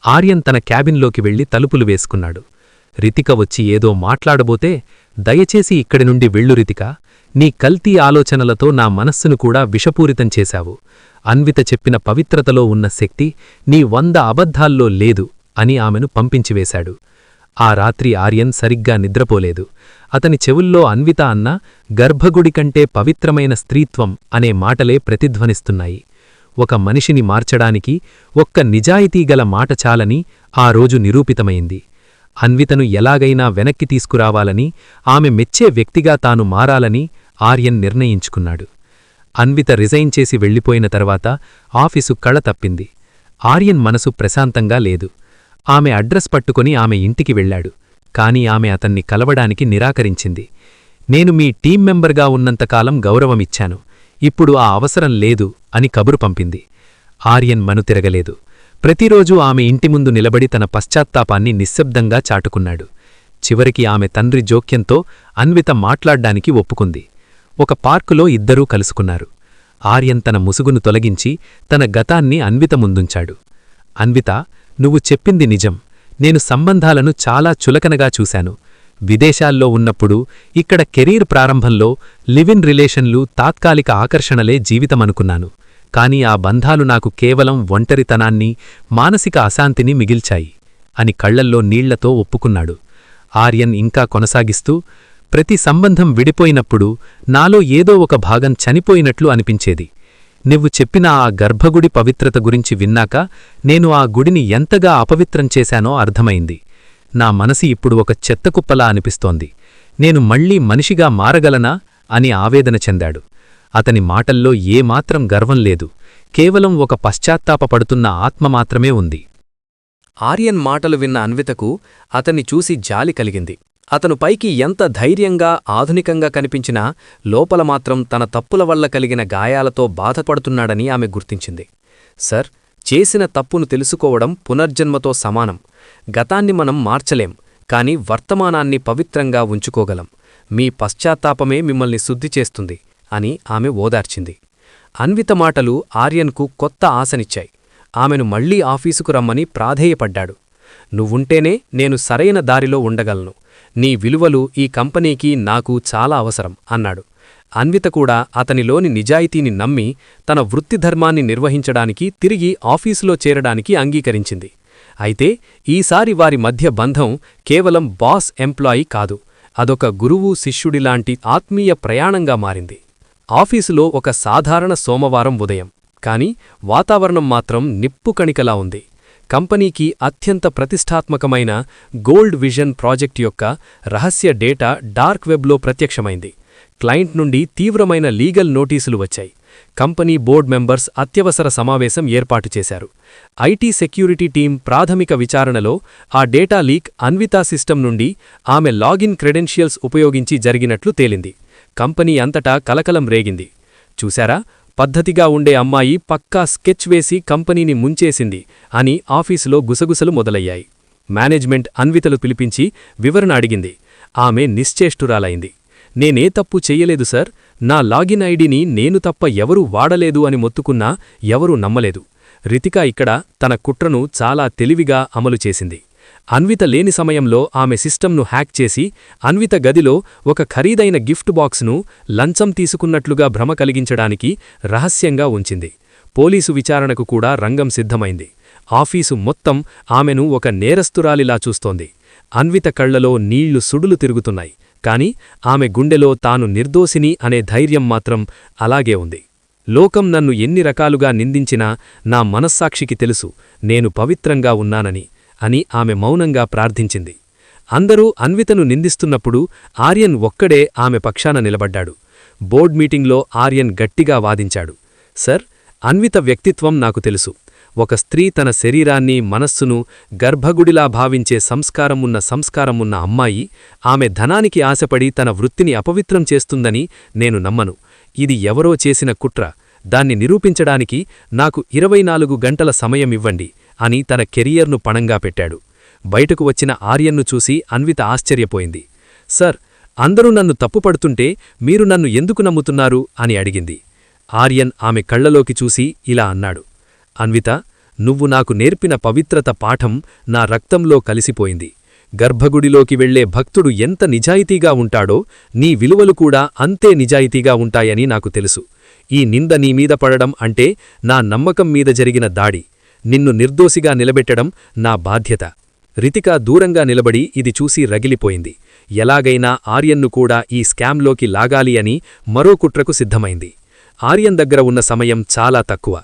ఆర్యన్ తన క్యాబిన్లోకి వెళ్లి తలుపులు వేసుకున్నాడు. రితిక వచ్చి ఏదో మాట్లాడబోతే, దయచేసి ఇక్కడి నుండి వెళ్ళు రితిక, నీ కల్తీ ఆలోచనలతో నా మనస్సును కూడా విషపూరితం చేశావు. అన్విత చెప్పిన పవిత్రతలో ఉన్న శక్తి నీ 100 అబద్ధాల్లో లేదు అని ఆమెను పంపించివేశాడు. ఆ రాత్రి ఆర్యన్ సరిగ్గా నిద్రపోలేదు. అతని చెవుల్లో అన్విత అన్న గర్భగుడి కంటే పవిత్రమైన స్త్రీత్వం అనే మాటలే ప్రతిధ్వనిస్తున్నాయి. ఒక మనిషిని మార్చడానికి ఒక్క నిజాయితీగల మాట చాలని ఆ రోజు నిరూపితమైంది. అన్వితను ఎలాగైనా వెనక్కి తీసుకురావాలని, ఆమె మెచ్చే వ్యక్తిగా తాను మారాలని ఆర్యన్ నిర్ణయించుకున్నాడు. అన్విత రిజైన్ చేసి వెళ్లిపోయిన తర్వాత ఆఫీసు కళ తప్పింది. ఆర్యన్ మనసు ప్రశాంతంగా లేదు. ఆమె అడ్రస్ పట్టుకొని ఆమె ఇంటికి వెళ్లాడు. కాని ఆమె అతన్ని కలవడానికి నిరాకరించింది. నేను మీ టీం మెంబర్గా ఉన్నంతకాలం గౌరవమిచ్చాను, ఇప్పుడు ఆ అవసరం లేదు అని కబురు పంపింది. ఆర్యన్ మనుతిరగలేదు. ప్రతిరోజూ ఆమె ఇంటి ముందు నిలబడి తన పశ్చాత్తాపాన్ని నిశ్శబ్దంగా చాటుకున్నాడు. చివరికి ఆమె తండ్రి జోక్యంతో అన్విత మాట్లాడ్డానికి ఒప్పుకుంది. ఒక పార్కులో ఇద్దరూ కలుసుకున్నారు. ఆర్యన్ తన ముసుగును తొలగించి తన గతాన్ని అన్విత ముందుంచాడు. అన్విత, నువ్వు చెప్పింది నిజం. నేను సంబంధాలను చాలా చులకనగా చూశాను. విదేశాల్లో ఉన్నప్పుడు, ఇక్కడ కెరీర్ ప్రారంభంలో లివ్ ఇన్ రిలేషన్లు తాత్కాలిక ఆకర్షణలే జీవితమనుకున్నాను. కాని ఆ బంధాలు నాకు కేవలం ఒంటరితనాన్ని, మానసిక అశాంతిని మిగిల్చాయి అని కళ్లల్లో నీళ్లతో ఒప్పుకున్నాడు. ఆర్యన్ ఇంకా కొనసాగిస్తూ, ప్రతి సంబంధం విడిపోయినప్పుడు నాలో ఏదో ఒక భాగం చనిపోయినట్లు అనిపించేది. నువ్వు చెప్పిన ఆ గర్భగుడి పవిత్రత గురించి విన్నాక నేను ఆ గుడిని ఎంతగా అపవిత్రం చేశానో అర్థమైంది. నా మనసి ఇప్పుడు ఒక చెత్తకుప్పలా అనిపిస్తోంది. నేను మళ్లీ మనిషిగా మారగలనా అని ఆవేదన చెందాడు. అతని మాటల్లో ఏమాత్రం గర్వం లేదు, కేవలం ఒక పశ్చాత్తాపపడుతున్న ఆత్మ మాత్రమే ఉంది. ఆర్యన్ మాటలు విన్న అన్వితకు అతన్ని చూసి జాలి కలిగింది. అతను పైకి ఎంత ధైర్యంగా, ఆధునికంగా కనిపించినా లోపల మాత్రం తన తప్పుల వల్ల కలిగిన గాయాలతో బాధపడుతున్నాడని ఆమె గుర్తించింది. సర్, చేసిన తప్పును తెలుసుకోవడం పునర్జన్మతో సమానం. గతాన్ని మనం మార్చలేం, కాని వర్తమానాన్ని పవిత్రంగా ఉంచుకోగలం. మీ పశ్చాత్తాపమే మిమ్మల్ని శుద్ధి చేస్తుంది అని ఆమె ఓదార్చింది. అన్విత మాటలు ఆర్యన్కు కొత్త ఆశనిచ్చాయి. ఆమెను మళ్లీ ఆఫీసుకు రమ్మని ప్రాధేయపడ్డాడు. నువ్వుంటేనే నేను సరైన దారిలో ఉండగలను. నీ విలువలు ఈ కంపెనీకి నాకు చాలా అవసరం అన్నాడు. అన్విత కూడా అతనిలోని నిజాయితీని నమ్మి తన వృత్తిధర్మాన్ని నిర్వహించడానికి తిరిగి ఆఫీసులో చేరడానికి అంగీకరించింది. అయితే ఈసారి వారి మధ్య బంధం కేవలం బాస్ ఎంప్లాయీ కాదు, అదొక గురువు శిష్యుడిలాంటి ఆత్మీయ ప్రయాణంగా మారింది. ఆఫీసులో ఒక సాధారణ సోమవారం ఉదయం, కాని వాతావరణం మాత్రం నిప్పుకణికలా ఉంది. కంపెనీకి అత్యంత ప్రతిష్టాత్మకమైన గోల్డ్ విజన్ ప్రాజెక్ట్ యొక్క రహస్య డేటా డార్క్ వెబ్లో ప్రత్యక్షమైంది. క్లయింట్ నుండి తీవ్రమైన లీగల్ నోటీసులు వచ్చాయి. కంపెనీ బోర్డ్ మెంబర్స్ అత్యవసర సమావేశం ఏర్పాటు చేశారు. ఐటీ సెక్యూరిటీ టీం ప్రాథమిక విచారణలో ఆ డేటా లీక్ అన్వితా సిస్టమ్ నుండి ఆమె లాగిన్ క్రెడెన్షియల్స్ ఉపయోగించి జరిగినట్లు తేలింది. కంపెనీ అంతటా కలకలం రేగింది. చూశారా, పద్ధతిగా ఉండే అమ్మాయి పక్కా స్కెచ్ వేసి కంపెనీని ముంచేసింది అని ఆఫీసులో గుసగుసలు మొదలయ్యాయి. మేనేజ్మెంట్ అన్వితలు పిలిపించి వివరణ అడిగింది. ఆమె నిశ్చేష్టురాలైంది. నేనే తప్పు చెయ్యలేదు సార్, నా లాగిన్ ఐడిని నేను తప్ప ఎవరూ వాడలేదు అని మొత్తుకున్నా ఎవరూ నమ్మలేదు. రితిక ఇక్కడ తన కుట్రను చాలా తెలివిగా అమలు చేసింది. అన్విత లేని సమయంలో ఆమె సిస్టమ్ను హ్యాక్ చేసి అన్విత గదిలో ఒక ఖరీదైన గిఫ్ట్ బాక్స్ను లంచం తీసుకున్నట్లుగా భ్రమ కలిగించడానికి రహస్యంగా ఉంచింది. పోలీసు విచారణకు కూడా రంగం సిద్ధమైంది. ఆఫీసు మొత్తం ఆమెను ఒక నేరస్తురాలిలా చూస్తోంది. అన్విత కళ్లలో నీళ్లు సుడులు తిరుగుతున్నాయి. కాని ఆమె గుండెలో తాను నిర్దోషిని అనే ధైర్యం మాత్రం అలాగే ఉంది. లోకం నన్ను ఎన్ని రకాలుగా నిందించినా నా మనస్సాక్షికి తెలుసు నేను పవిత్రంగా ఉన్నానని అని ఆమె మౌనంగా ప్రార్థించింది. అందరూ అన్వితను నిందిస్తున్నప్పుడు ఆర్యన్ ఒక్కడే ఆమె పక్షాన నిలబడ్డాడు. బోర్డ్ మీటింగ్లో ఆర్యన్ గట్టిగా వాదించాడు. సర్, అన్విత వ్యక్తిత్వం నాకు తెలుసు. ఒక స్త్రీ తన శరీరాన్ని, మనస్సును గర్భగుడిలా భావించే సంస్కారమున్న అమ్మాయి ఆమె ధనానికి ఆశపడి తన వృత్తిని అపవిత్రం చేస్తుందని నేను నమ్మను. ఇది ఎవరో చేసిన కుట్ర. దాన్ని నిరూపించడానికి నాకు 24 గంటల సమయమివ్వండి అని తన కెరియర్ను పణంగా పెట్టాడు. బయటకు వచ్చిన ఆర్యన్ను చూసి అన్విత ఆశ్చర్యపోయింది. సర్, అందరూ నన్ను తప్పుపడుతుంటే మీరు నన్ను ఎందుకు నమ్ముతున్నారు అని అడిగింది. ఆర్యన్ ఆమె కళ్లలోకి చూసి ఇలా అన్నాడు. అన్విత, నువ్వు నాకు నేర్పిన పవిత్రత పాఠం నా రక్తంలో కలిసిపోయింది. గర్భగుడిలోకి వెళ్లే భక్తుడు ఎంత నిజాయితీగా ఉంటాడో నీ విలువలు కూడా అంతే నిజాయితీగా ఉంటాయని నాకు తెలుసు. ఈ నింద నీమీద పడడం అంటే నా నమ్మకం మీద జరిగిన దాడి. నిన్ను నిర్దోషిగా నిలబెట్టడం నా బాధ్యత. రితిక దూరంగా నిలబడి ఇది చూసి రగిలిపోయింది. ఎలాగైనా ఆర్యన్ను కూడా ఈ స్కామ్లోకి లాగాలి అని మరో కుట్రకు సిద్ధమైంది. ఆర్యన్ దగ్గర ఉన్న సమయం చాలా తక్కువ.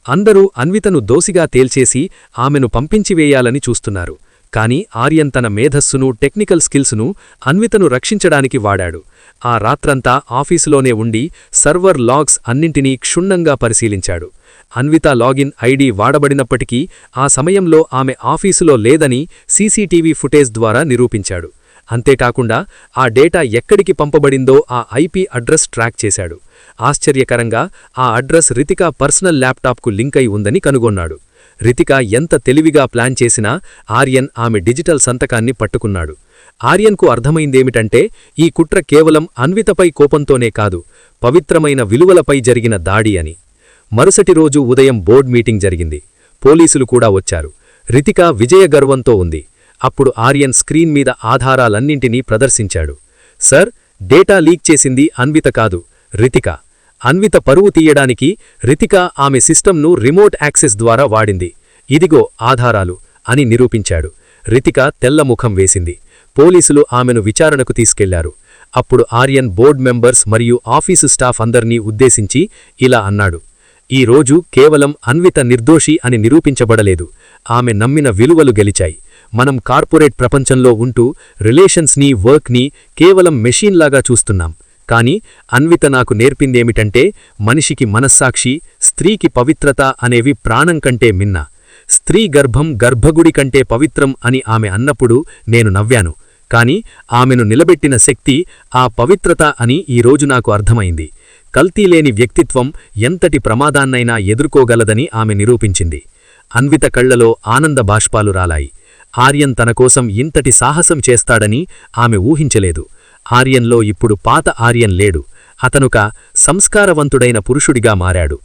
అందరూ అన్వితను దోసిగా తేల్చేసి ఆమెను పంపించివేయాలని చూస్తున్నారు. కాని ఆర్యన్ తన మేధస్సును టెక్నికల్ స్కిల్స్ను అన్వితను రక్షించడానికి వాడాడు. ఆ రాత్రంతా ఆఫీసులోనే ఉండి సర్వర్ లాగ్స్ అన్నింటినీ క్షుణ్ణంగా పరిశీలించాడు. అన్విత లాగిన్ ఐడి వాడబడినప్పటికీ ఆ సమయంలో ఆమె ఆఫీసులో లేదని సీసీటీవీ ఫుటేజ్ ద్వారా నిరూపించాడు. అంతేకాకుండా ఆ డేటా ఎక్కడికి పంపబడిందో ఆ ఐపీ అడ్రస్ ట్రాక్ చేశాడు. ఆశ్చర్యకరంగా ఆ అడ్రస్ రితికా పర్సనల్ ల్యాప్టాప్కు లింక్ అయి ఉందని కనుగొన్నాడు. రితిక ఎంత తెలివిగా ప్లాన్ చేసినా ఆర్యన్ ఆమె డిజిటల్ సంతకాన్ని పట్టుకున్నాడు. ఆర్యన్కు అర్థమైందేమిటంటే ఈ కుట్ర కేవలం అన్వితపై కోపంతోనే కాదు, పవిత్రమైన విలువలపై జరిగిన దాడి అని. మరుసటి రోజు ఉదయం బోర్డ్ మీటింగ్ జరిగింది. పోలీసులు కూడా వచ్చారు. రితిక విజయగర్వంతో ఉంది. అప్పుడు ఆర్యన్ స్క్రీన్ మీద ఆధారాలన్నింటినీ ప్రదర్శించాడు. సర్, డేటా లీక్ చేసింది అన్విత కాదు, రితిక. అన్విత పరువు తీయడానికి రితిక ఆమె సిస్టంను రిమోట్ యాక్సెస్ ద్వారా వాడింది. ఇదిగో ఆధారాలు అని నిరూపించాడు. రితిక తెల్లముఖం వేసింది. పోలీసులు ఆమెను విచారణకు తీసుకెళ్లారు. అప్పుడు ఆర్యన్ బోర్డ్ మెంబర్స్ మరియు ఆఫీసు స్టాఫ్ అందర్నీ ఉద్దేశించి ఇలా అన్నాడు. ఈ రోజు కేవలం అన్విత నిర్దోషి అని నిరూపించబడలేదు, ఆమె నమ్మిన విలువలు గెలిచాయి. మనం కార్పొరేట్ ప్రపంచంలో ఉంటూ రిలేషన్స్ని, వర్క్ని కేవలం మెషీన్లాగా చూస్తున్నాం. కాని అన్విత నాకు నేర్పిందేమిటంటే మనిషికి మనస్సాక్షి, స్త్రీకి పవిత్రత అనేవి ప్రాణం కంటే మిన్న. స్త్రీ గర్భం గర్భగుడి కంటే పవిత్రం అని ఆమె అన్నప్పుడు నేను నవ్వాను. కాని ఆమెను నిలబెట్టిన శక్తి ఆ పవిత్రత అని ఈరోజు నాకు అర్థమైంది. కల్తీలేని వ్యక్తిత్వం ఎంతటి ప్రమాదాన్నైనా ఎదుర్కోగలదని ఆమె నిరూపించింది. అన్విత కళ్లలో ఆనంద బాష్పాలు రాలాయి. ఆర్యన్ తనకోసం ఇంతటి సాహసం చేస్తాడని ఆమె ఊహించలేదు. ఆర్యన్లో ఇప్పుడు పాత ఆర్యన్ లేడు. అతనుక సంస్కారవంతుడైన పురుషుడిగా మారాడు.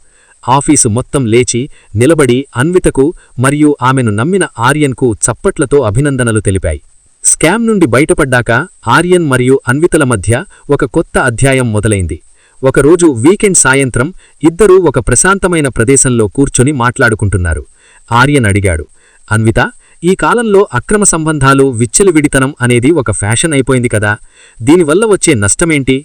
ఆఫీసు మొత్తం లేచి నిలబడి అన్వితకు మరియు ఆమెను నమ్మిన ఆర్యన్కు చప్పట్లతో అభినందనలు తెలిపాయి. స్కామ్ నుండి బయటపడ్డాక ఆర్యన్ మరియు అన్వితల మధ్య ఒక కొత్త అధ్యాయం మొదలైంది. ఒకరోజు వీకెండ్ సాయంత్రం ఇద్దరూ ఒక ప్రశాంతమైన ప్రదేశంలో కూర్చొని మాట్లాడుకుంటున్నారు. ఆర్యన్ అడిగాడు, అన్విత, ఈ కాలంలో అక్రమ సంబంధాలు, విచ్చలవిడితనం అనేది ఒక ఫ్యాషన్ అయిపోయింది కదా, దీనివల్ల వచ్చే నష్టమేంటి?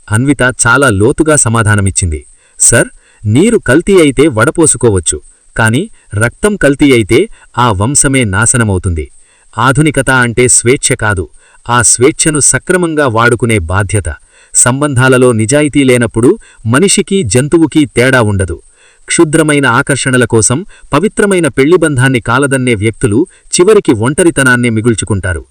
అన్విత చాలా లోతుగా సమాధానమిచ్చింది. సర్, నీరు కల్తీ అయితే వడపోసుకోవచ్చు, కాని రక్తం కల్తీ అయితే ఆ వంశమే నాశనమవుతుంది. ఆధునికత అంటే స్వేచ్ఛ కాదు, ఆ స్వేచ్ఛను సక్రమంగా వాడుకునే బాధ్యత. సంబంధాలలో నిజాయితీ లేనప్పుడు మనిషికి, జంతువుకి తేడా ఉండదు. క్షుద్రమైన ఆకర్షణల కోసం పవిత్రమైన పెళ్లిబంధాన్ని కాలదన్నే వ్యక్తులు చివరికి ఒంటరితనాన్నే మిగుల్చుకుంటారు.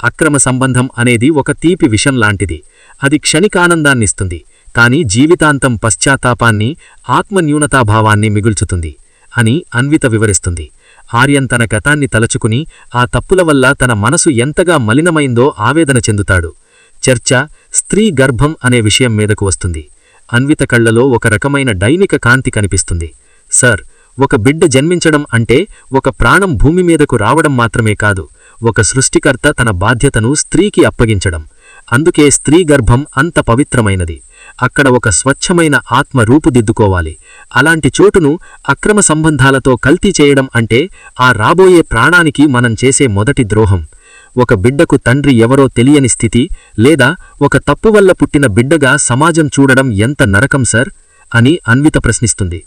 అక్రమ సంబంధం అనేది ఒక తీపి విషం లాంటిది. అది క్షణికానందాన్నిస్తుంది, కాని జీవితాంతం పశ్చాత్తాపాన్ని, ఆత్మన్యూనతాభావాన్ని మిగుల్చుతుంది అని అన్విత వివరిస్తుంది. ఆర్యన్ తన గతాన్ని తలచుకుని ఆ తప్పుల వల్ల తన మనసు ఎంతగా మలినమైందో ఆవేదన చెందుతాడు. చర్చ స్త్రీ గర్భం అనే విషయం మీదకు వస్తుంది. అన్విత కళ్లలో ఒక రకమైన డైనిక కాంతి కనిపిస్తుంది. సర్, ఒక బిడ్డ జన్మించడం అంటే ఒక ప్రాణం భూమి మీదకు రావడం మాత్రమే కాదు, ఒక సృష్టికర్త తన బాధ్యతను స్త్రీకి అప్పగించడం. అందుకే స్త్రీ గర్భం అంత పవిత్రమైనది. అక్కడ ఒక స్వచ్ఛమైన ఆత్మ రూపుదిద్దుకోవాలి. అలాంటి చోటును అక్రమ సంబంధాలతో కల్తీ చేయడం అంటే ఆ రాబోయే ప్రాణానికి మనం చేసే మొదటి ద్రోహం. ఒక బిడ్డకు తండ్రి ఎవరో తెలియని స్థితి, లేదా ఒక తప్పు వల్ల పుట్టిన బిడ్డగా సమాజం చూడడం ఎంత నరకం సర్ అని అన్విత ప్రశ్నిస్తుంది.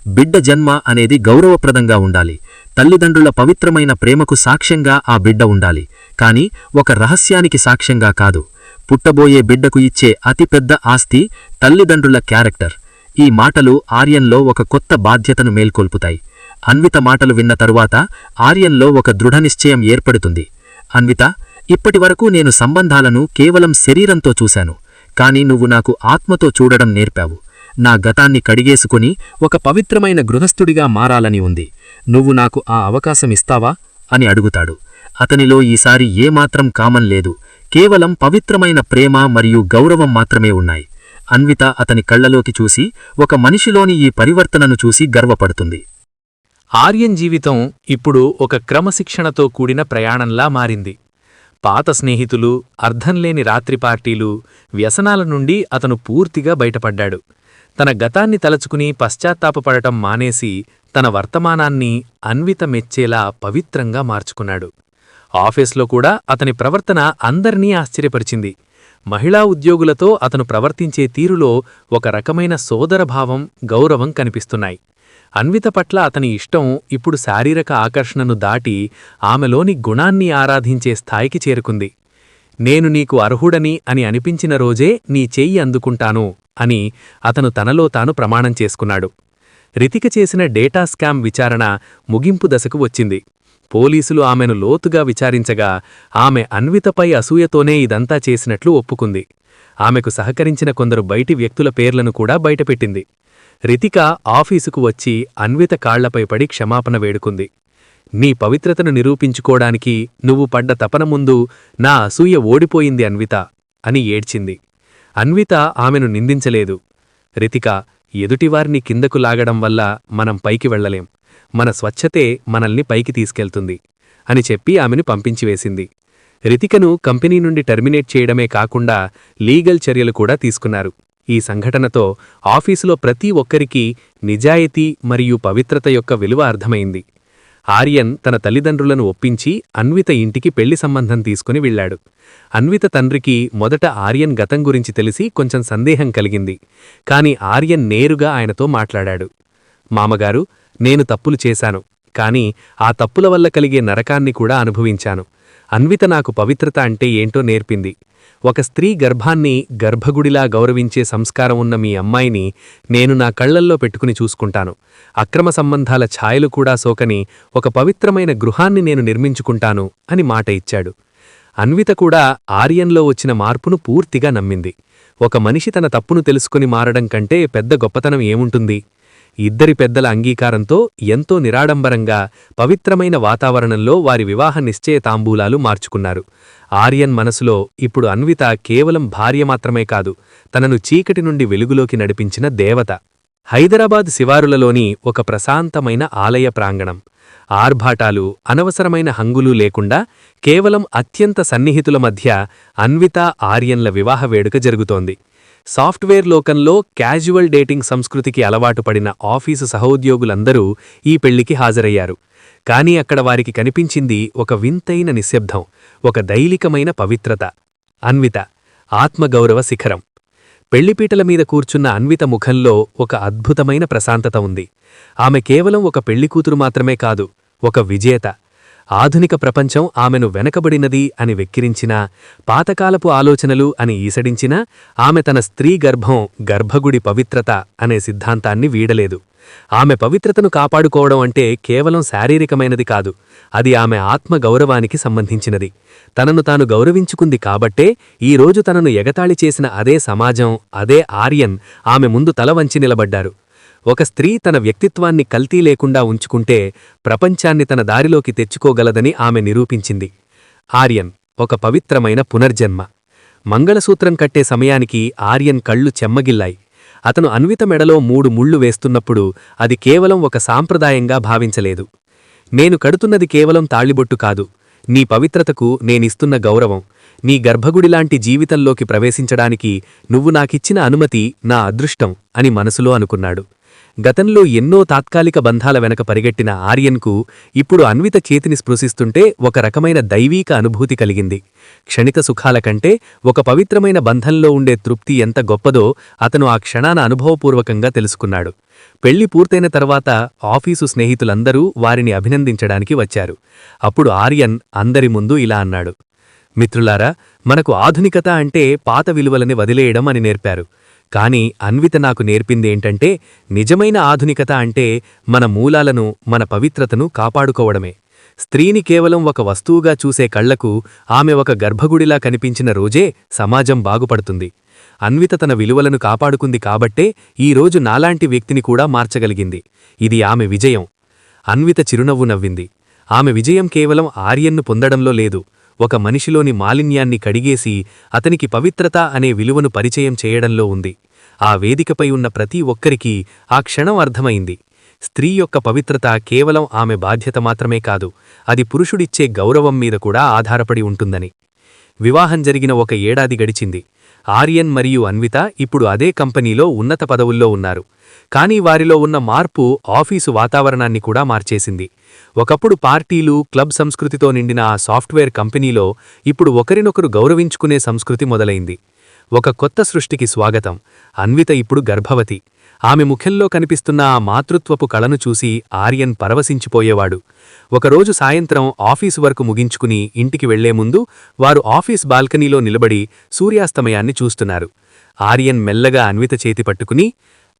బిడ్డ జన్మ అనేది గౌరవప్రదంగా ఉండాలి. తల్లిదండ్రుల పవిత్రమైన ప్రేమకు సాక్ష్యంగా ఆ బిడ్డ ఉండాలి, కాని ఒక రహస్యానికి సాక్ష్యంగా కాదు. పుట్టబోయే బిడ్డకు ఇచ్చే అతిపెద్ద ఆస్తి తల్లిదండ్రుల క్యారెక్టర్. ఈ మాటలు ఆర్యన్లో ఒక కొత్త బాధ్యతను మేల్కొల్పుతాయి. అన్విత మాటలు విన్న తరువాత ఆర్యన్లో ఒక దృఢనిశ్చయం ఏర్పడుతుంది. అన్విత, ఇప్పటివరకు నేను సంబంధాలను కేవలం శరీరంతో చూశాను, కాని నువ్వు నాకు ఆత్మతో చూడడం నేర్పావు. నా గతాన్ని కడిగేసుకుని ఒక పవిత్రమైన గృహస్థుడిగా మారాలని ఉంది. నువ్వు నాకు ఆ అవకాశమిస్తావా అని అడుగుతాడు. అతనిలో ఈసారి ఏమాత్రం కామం లేదు, కేవలం పవిత్రమైన ప్రేమ మరియు గౌరవం మాత్రమే ఉన్నాయి. అన్విత అతని కళ్లలోకి చూసి ఒక మనిషిలోని ఈ పరివర్తనను చూసి గర్వపడుతుంది. ఆర్యన్ జీవితం ఇప్పుడు ఒక క్రమశిక్షణతో కూడిన ప్రయాణంలా మారింది. పాత స్నేహితులు, అర్థంలేని రాత్రి పార్టీలు, వ్యసనాల నుండి అతను పూర్తిగా బయటపడ్డాడు. తన గతాన్ని తలచుకుని పశ్చాత్తాపపడటం మానేసి తన వర్తమానాన్ని అన్విత మెచ్చేలా పవిత్రంగా మార్చుకున్నాడు. ఆఫీస్లో కూడా అతని ప్రవర్తన అందర్నీ ఆశ్చర్యపరిచింది. మహిళా ఉద్యోగులతో అతను ప్రవర్తించే తీరులో ఒక రకమైన సోదరభావం, గౌరవం కనిపిస్తున్నాయి. అన్విత పట్ల అతని ఇష్టం ఇప్పుడు శారీరక ఆకర్షణను దాటి ఆమెలోని గుణాన్ని ఆరాధించే స్థాయికి చేరుకుంది. నేను నీకు అర్హుడని అని అనిపించిన రోజే నీ చెయ్యి అందుకుంటాను అని అతను తనలో తాను ప్రమాణం చేసుకున్నాడు. రితిక చేసిన డేటా స్కామ్ విచారణ ముగింపు దశకు వచ్చింది. పోలీసులు ఆమెను లోతుగా విచారించగా ఆమె అన్వితపై అసూయతోనే ఇదంతా చేసినట్లు ఒప్పుకుంది. ఆమెకు సహకరించిన కొందరు బయటి వ్యక్తుల పేర్లను కూడా బయటపెట్టింది. రితిక ఆఫీసుకు వచ్చి అన్విత కాళ్లపై పడి క్షమాపణ వేడుకుంది. నీ పవిత్రతను నిరూపించుకోడానికి నువ్వు పడ్డ తపన ముందు నా అసూయ ఓడిపోయింది అన్విత అని ఏడ్చింది. అన్విత ఆమెను నిందించలేదు. రితిక, ఎదుటివారిని కిందకు లాగడం వల్ల మనం పైకి వెళ్లలేం, మన స్వచ్ఛతే మనల్ని పైకి తీసుకెళ్తుంది అని చెప్పి ఆమెను పంపించివేసింది. రితికను కంపెనీ నుండి టెర్మినేట్ చేయడమే కాకుండా లీగల్ చర్యలు కూడా తీసుకున్నారు. ఈ సంఘటనతో ఆఫీసులో ప్రతి ఒక్కరికీ నిజాయితీ మరియు పవిత్రత యొక్క విలువ అర్థమైంది. ఆర్యన్ తన తల్లిదండ్రులను ఒప్పించి అన్విత ఇంటికి పెళ్లి సంబంధం తీసుకుని వెళ్లాడు. అన్విత తండ్రికి మొదట ఆర్యన్ గతం గురించి తెలిసి కొంచెం సందేహం కలిగింది. కాని ఆర్యన్ నేరుగా ఆయనతో మాట్లాడాడు. మామగారు, నేను తప్పులు చేశాను, కాని ఆ తప్పుల వల్ల కలిగే నరకాన్ని కూడా అనుభవించాను. అన్విత నాకు పవిత్రత అంటే ఏంటో నేర్పింది. ఒక స్త్రీ గర్భాన్ని గర్భగుడిలా గౌరవించే సంస్కారం ఉన్న మీ అమ్మాయిని నేను నా కళ్లల్లో పెట్టుకుని చూసుకుంటాను. అక్రమ సంబంధాల ఛాయలు కూడా సోకని ఒక పవిత్రమైన గృహాన్ని నేను నిర్మించుకుంటాను అని మాట ఇచ్చాడు. అన్విత కూడా ఆర్యన్లో వచ్చిన మార్పును పూర్తిగా నమ్మింది. ఒక మనిషి తన తప్పును తెలుసుకుని మారడం కంటే పెద్ద గొప్పతనం ఏముంటుంది? ఇద్దరి పెద్దల అంగీకారంతో ఎంతో నిరాడంబరంగా పవిత్రమైన వాతావరణంలో వారి వివాహ నిశ్చయ తాంబూలాలు మార్చుకున్నారు. ఆర్యన్ మనసులో ఇప్పుడు అన్విత కేవలం భార్య మాత్రమే కాదు, తనను చీకటి నుండి వెలుగులోకి నడిపించిన దేవత. హైదరాబాద్ శివారులలోని ఒక ప్రశాంతమైన ఆలయ ప్రాంగణం. ఆర్భాటాలు, అనవసరమైన హంగులు లేకుండా కేవలం అత్యంత సన్నిహితుల మధ్య అన్విత ఆర్యన్ల వివాహ వేడుక జరుగుతోంది. సాఫ్ట్వేర్ లోకంలో క్యాజువల్ డేటింగ్ సంస్కృతికి అలవాటు పడిన ఆఫీసు సహోద్యోగులందరూ ఈ పెళ్లికి హాజరయ్యారు. కాని అక్కడ వారికి కనిపించింది ఒక వింతైన నిశ్శబ్దం, ఒక దైలికమైన పవిత్రత. అన్విత ఆత్మగౌరవ శిఖరం. పెళ్లిపీటల మీద కూర్చున్న అన్విత ముఖంలో ఒక అద్భుతమైన ప్రశాంతత ఉంది. ఆమె కేవలం ఒక పెళ్లికూతురు మాత్రమే కాదు, ఒక విజేత. ఆధునిక ప్రపంచం ఆమెను వెనకబడినది అని వెక్కిరించినా, పాతకాలపు ఆలోచనలు అని ఈసడించినా ఆమె తన స్త్రీ గర్భం, గర్భగుడి పవిత్రత అనే సిద్ధాంతాన్ని వీడలేదు. ఆమె పవిత్రతను కాపాడుకోవడం అంటే కేవలం శారీరకమైనది కాదు, అది ఆమె ఆత్మగౌరవానికి సంబంధించినది. తనను తాను గౌరవించుకుంది కాబట్టే ఈరోజు తనను ఎగతాళి చేసిన అదే సమాజం, అదే ఆర్యన్ ఆమె ముందు తల వంచి నిలబడ్డారు. ఒక స్త్రీ తన వ్యక్తిత్వాన్ని కల్తీ లేకుండా ఉంచుకుంటే ప్రపంచాన్ని తన దారిలోకి తెచ్చుకోగలదని ఆమె నిరూపించింది. ఆర్యన్ ఒక పవిత్రమైన పునర్జన్మ. మంగళసూత్రం కట్టే సమయానికి ఆర్యన్ కళ్ళు చెమ్మగిల్లాయి. అతను అన్విత మెడలో 3 ముళ్ళు వేస్తున్నప్పుడు అది కేవలం ఒక సాంప్రదాయంగా భావించలేదు. నేను కడుతున్నది కేవలం తాళిబొట్టు కాదు, నీ పవిత్రతకు నేనిస్తున్న గౌరవం. నీ గర్భగుడిలాంటి జీవితంలోకి ప్రవేశించడానికి నువ్వు నాకిచ్చిన అనుమతి నా అదృష్టం అని మనసులో అనుకున్నాడు. గతంలో ఎన్నో తాత్కాలిక బంధాల వెనక పరిగెట్టిన ఆర్యన్కు ఇప్పుడు అన్విత చేతిని స్పృశిస్తుంటే ఒక రకమైన దైవీక అనుభూతి కలిగింది. క్షణిక సుఖాల కంటే ఒక పవిత్రమైన బంధంలో ఉండే తృప్తి ఎంత గొప్పదో అతను ఆ క్షణాన అనుభవపూర్వకంగా తెలుసుకున్నాడు. పెళ్లి పూర్తయిన తర్వాత ఆఫీసు స్నేహితులందరూ వారిని అభినందించడానికి వచ్చారు. అప్పుడు ఆర్యన్ అందరి ముందు ఇలా అన్నాడు: మిత్రులారా, మనకు ఆధునికత అంటే పాత విలువలని వదిలేయడం అని నేర్పారు. కాని అన్విత నాకు నేర్పిందేంటంటే నిజమైన ఆధునికత అంటే మన మూలాలను, మన పవిత్రతను కాపాడుకోవడమే. స్త్రీని కేవలం ఒక వస్తువుగా చూసే కళ్లకు ఆమె ఒక గర్భగుడిలా కనిపించిన రోజే సమాజం బాగుపడుతుంది. అన్విత తన విలువలను కాపాడుకుంది కాబట్టే ఈరోజు నాలాంటి వ్యక్తిని కూడా మార్చగలిగింది. ఇది ఆమె విజయం. అన్విత చిరునవ్వు నవ్వింది. ఆమె విజయం కేవలం ఆర్యన్ను పొందడంలో లేదు, ఒక మనిషిలోని మాలిన్యాన్ని కడిగేసి అతనికి పవిత్రత అనే విలువను పరిచయం చేయడంలో ఉంది. ఆ వేదికపై ఉన్న ప్రతి ఒక్కరికీ ఆ క్షణం అర్థమైంది. స్త్రీ యొక్క పవిత్రత కేవలం ఆమె బాధ్యత మాత్రమే కాదు, అది పురుషుడిచ్చే గౌరవం మీద కూడా ఆధారపడి ఉంటుందని. వివాహం జరిగిన 1 ఏడాది గడిచింది. ఆర్యన్ మరియు అన్విత ఇప్పుడు అదే కంపెనీలో ఉన్నత పదవుల్లో ఉన్నారు. కానీ వారిలో ఉన్న మార్పు ఆఫీసు వాతావరణాన్ని కూడా మార్చేసింది. ఒకప్పుడు పార్టీలు, క్లబ్ సంస్కృతితో నిండిన ఆ సాఫ్ట్వేర్ కంపెనీలో ఇప్పుడు ఒకరినొకరు గౌరవించుకునే సంస్కృతి మొదలైంది. ఒక కొత్త సృష్టికి స్వాగతం. అన్విత ఇప్పుడు గర్భవతి. ఆమె ముఖంలో కనిపిస్తున్న ఆ మాతృత్వపు కళను చూసి ఆర్యన్ పరవశించిపోయేవాడు. ఒకరోజు సాయంత్రం ఆఫీసు వర్క్ ముగించుకుని ఇంటికి వెళ్లే ముందు వారు ఆఫీస్ బాల్కనీలో నిలబడి సూర్యాస్తమయాన్ని చూస్తున్నారు. ఆర్యన్ మెల్లగా అన్విత చేతి పట్టుకుని,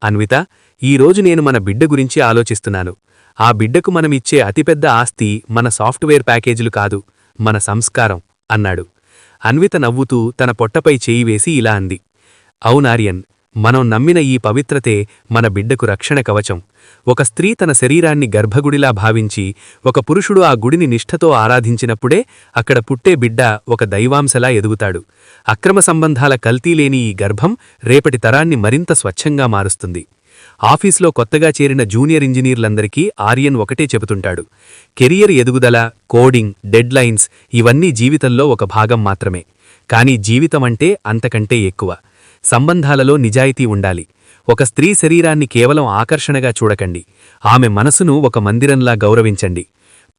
అన్విత, ఈరోజు నేను మన బిడ్డ గురించి ఆలోచిస్తున్నాను. ఆ బిడ్డకు మనమిచ్చే అతిపెద్ద ఆస్తి మన సాఫ్ట్వేర్ ప్యాకేజీలు కాదు, మన సంస్కారం అన్నాడు. అన్విత నవ్వుతూ తన పొట్టపై చేయి వేసి ఇలా అంది, అవునార్యన్, మనం నమ్మిన ఈ పవిత్రతే మన బిడ్డకు రక్షణ కవచం. ఒక స్త్రీ తన శరీరాన్ని గర్భగుడిలా భావించి ఒక పురుషుడు ఆ గుడిని నిష్ఠతో ఆరాధించినప్పుడే అక్కడ పుట్టే బిడ్డ ఒక దైవాంశలా ఎదుగుతాడు. అక్రమ సంబంధాల కల్తీలేని ఈ గర్భం రేపటి తరాన్ని మరింత స్వచ్ఛంగా మారుస్తుంది. ఆఫీస్లో కొత్తగా చేరిన జూనియర్ ఇంజనీర్లందరికీ ఆర్యన్ ఒకటే చెబుతుంటాడు, కెరియర్ ఎదుగుదల, కోడింగ్, డెడ్ లైన్స్ ఇవన్నీ జీవితంలో ఒక భాగం మాత్రమే. కానీ జీవితమంటే అంతకంటే ఎక్కువ. సంబంధాలలో నిజాయితీ ఉండాలి. ఒక స్త్రీ శరీరాన్ని కేవలం ఆకర్షణగా చూడకండి, ఆమె మనసును ఒక మందిరంలా గౌరవించండి.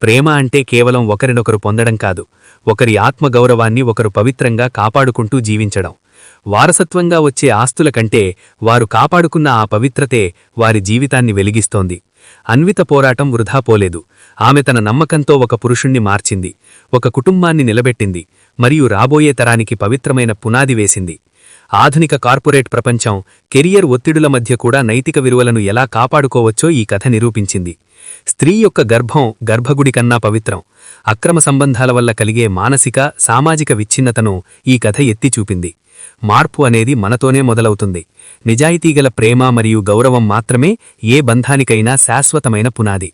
ప్రేమ అంటే కేవలం ఒకరినొకరు పొందడం కాదు, ఒకరి ఆత్మగౌరవాన్ని ఒకరు పవిత్రంగా కాపాడుకుంటూ జీవించడం. వారసత్వంగా వచ్చే ఆస్తుల కంటే వారు కాపాడుకున్న ఆ పవిత్రతే వారి జీవితాన్ని వెలిగిస్తోంది. అన్విత పోరాటం వృధా పోలేదు. ఆమె తన నమ్మకంతో ఒక పురుషుణ్ణి మార్చింది, ఒక కుటుంబాన్ని నిలబెట్టింది, మరియు రాబోయే తరానికి పవిత్రమైన పునాది వేసింది. ఆధునిక కార్పొరేట్ ప్రపంచం, కెరియర్ ఒత్తిడుల మధ్య కూడా నైతిక విలువలను ఎలా కాపాడుకోవచ్చో ఈ కథ నిరూపించింది. స్త్రీ యొక్క గర్భం గర్భగుడి కన్నా పవిత్రం. అక్రమ సంబంధాల వల్ల కలిగే మానసిక, సామాజిక విచ్ఛిన్నతను ఈ కథ ఎత్తి చూపింది. మార్పు అనేది మనతోనే మొదలవుతుంది. నిజాయితీగల ప్రేమ మరియు గౌరవం మాత్రమే ఏ బంధానికైనా శాశ్వతమైన పునాది.